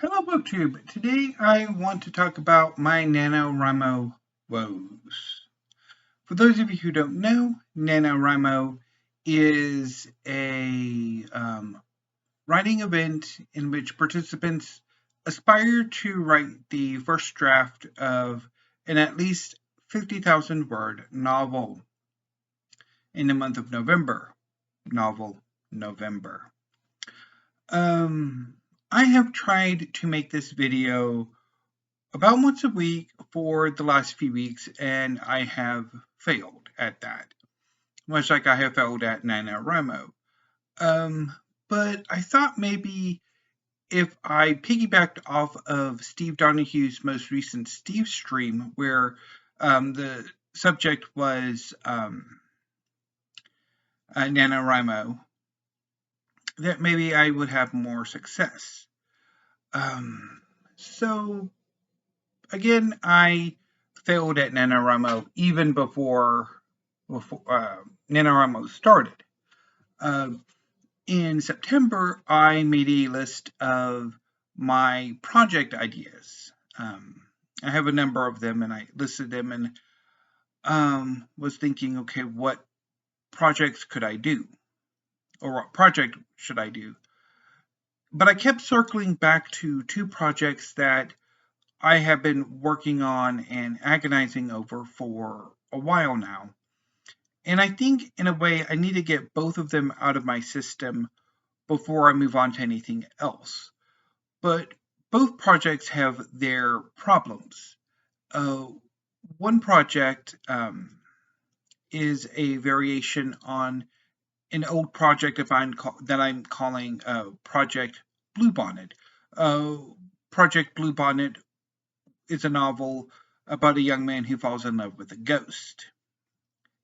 Hello BookTube. Today I want to talk about my NaNoWriMo Woes. For those of you who don't know, NaNoWriMo is a writing event in which participants aspire to write the first draft of an at least 50,000 word novel in the month of November. November. I have tried to make this video about once a week for the last few weeks, and I have failed at that, much like I have failed at NaNoWriMo. But I thought maybe if I piggybacked off of Steve Donahue's most recent Steve stream, where the subject was NaNoWriMo, that maybe I would have more success. So again, I failed at NaNoWriMo even before NaNoWriMo started. In September, I made a list of my project ideas. I have a number of them, and I listed them and was thinking, okay, what projects could I do? Or what project should I do? But I kept circling back to two projects that I have been working on and agonizing over for a while now. And I think, in a way, I need to get both of them out of my system before I move on to anything else. But both projects have their problems. One project is a variation on an old project that I'm calling Project Bluebonnet. Project Bluebonnet is a novel about a young man who falls in love with a ghost.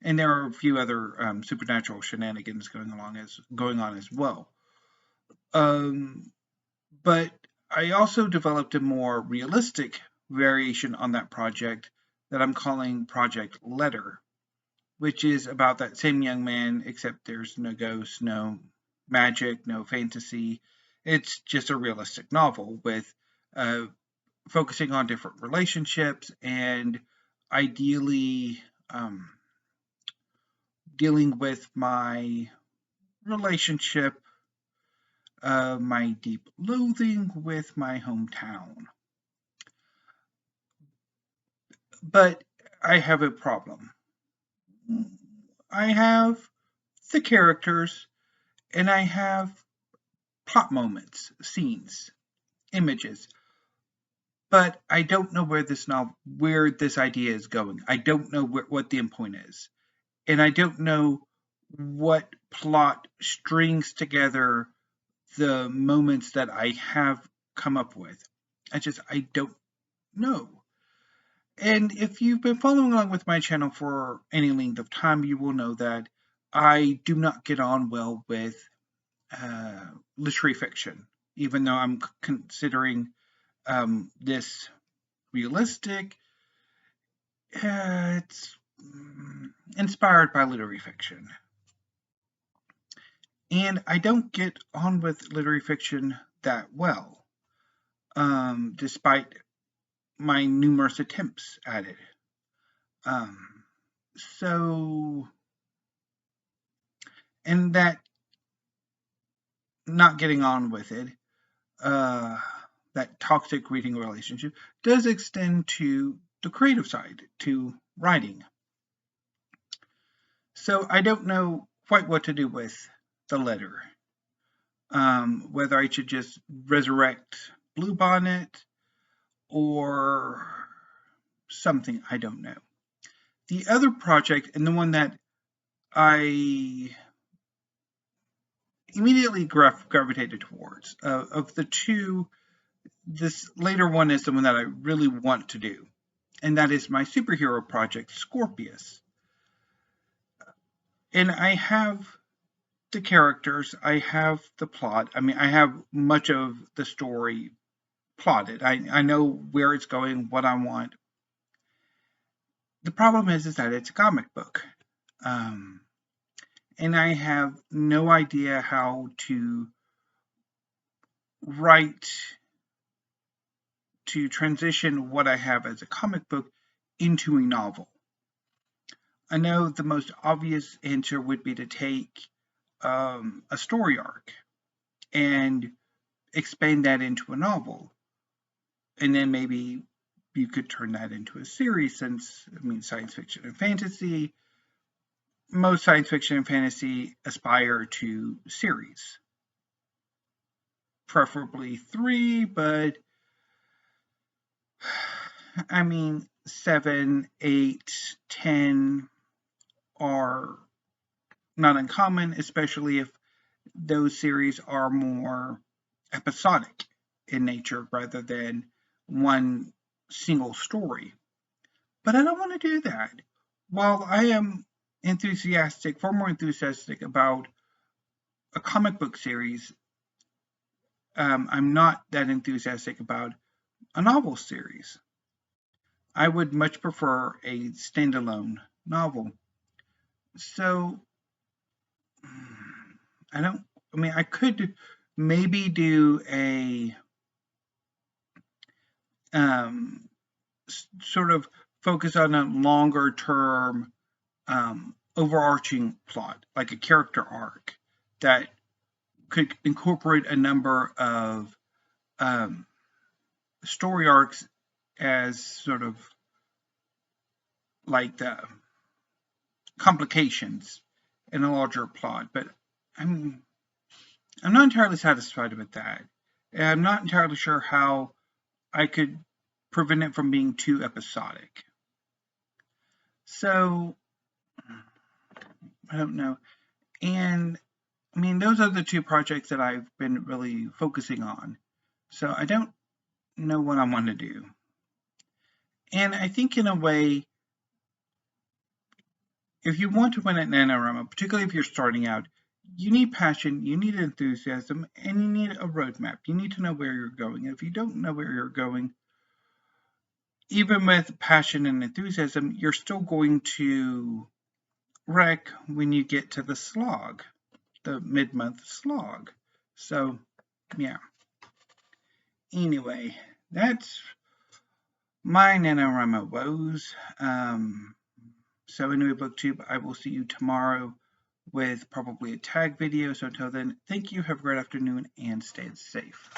And there are a few other supernatural shenanigans going on as well. But I also developed a more realistic variation on that project that I'm calling Project Letter, which is about that same young man, except there's no ghosts, no magic, no fantasy. It's just a realistic novel with focusing on different relationships and ideally dealing with my relationship, my deep loathing with my hometown. But I have a problem. I have the characters, and I have plot moments, scenes, images. But I don't know where this idea is going. I don't know what the end point is. And I don't know what plot strings together the moments that I have come up with. I don't know. And if you've been following along with my channel for any length of time, you will know that I do not get on well with literary fiction, even though I'm considering this realistic. It's inspired by literary fiction. And I don't get on with literary fiction that well, despite my numerous attempts at it. And that not getting on with it, that toxic reading relationship, does extend to the creative side, to writing. So I don't know quite what to do with the letter. Whether I should just resurrect Bluebonnet or something, I don't know. The other project, and the one that I immediately gravitated towards, of the two, this later one is the one that I really want to do, and that is my superhero project, Scorpius. And I have the characters, I have the plot. I mean, I have much of the story plotted. I know where it's going, what I want. The problem is that it's a comic book. And I have no idea how to write to transition what I have as a comic book into a novel. I know the most obvious answer would be to take a story arc and expand that into a novel. And then maybe you could turn that into a series, since, I mean, science fiction and fantasy, most science fiction and fantasy aspire to series. Preferably 3, but I mean, 7, 8, 10 are not uncommon, especially if those series are more episodic in nature rather than one single story. But I don't want to do that. While I am far more enthusiastic about a comic book series, I'm not that enthusiastic about a novel series. I would much prefer a standalone novel. So, I could maybe do a sort of focus on a longer term overarching plot, like a character arc that could incorporate a number of story arcs as sort of like the complications in a larger plot. But I'm not entirely satisfied with that. And I'm not entirely sure how I could prevent it from being too episodic. So, I don't know. And I mean, those are the two projects that I've been really focusing on. So I don't know what I want to do. And I think in a way, if you want to win at NaNoWriMo, particularly if you're starting out, you need passion, you need enthusiasm, and you need a roadmap. You need to know where you're going. If you don't know where you're going, even with passion and enthusiasm, you're still going to wreck when you get to the slog, the mid-month slog. So, yeah. Anyway, that's my NaNoWriMo Woes. So anyway, BookTube, I will see you tomorrow with probably a tag video. So until then, thank you, have a great afternoon, and stay safe.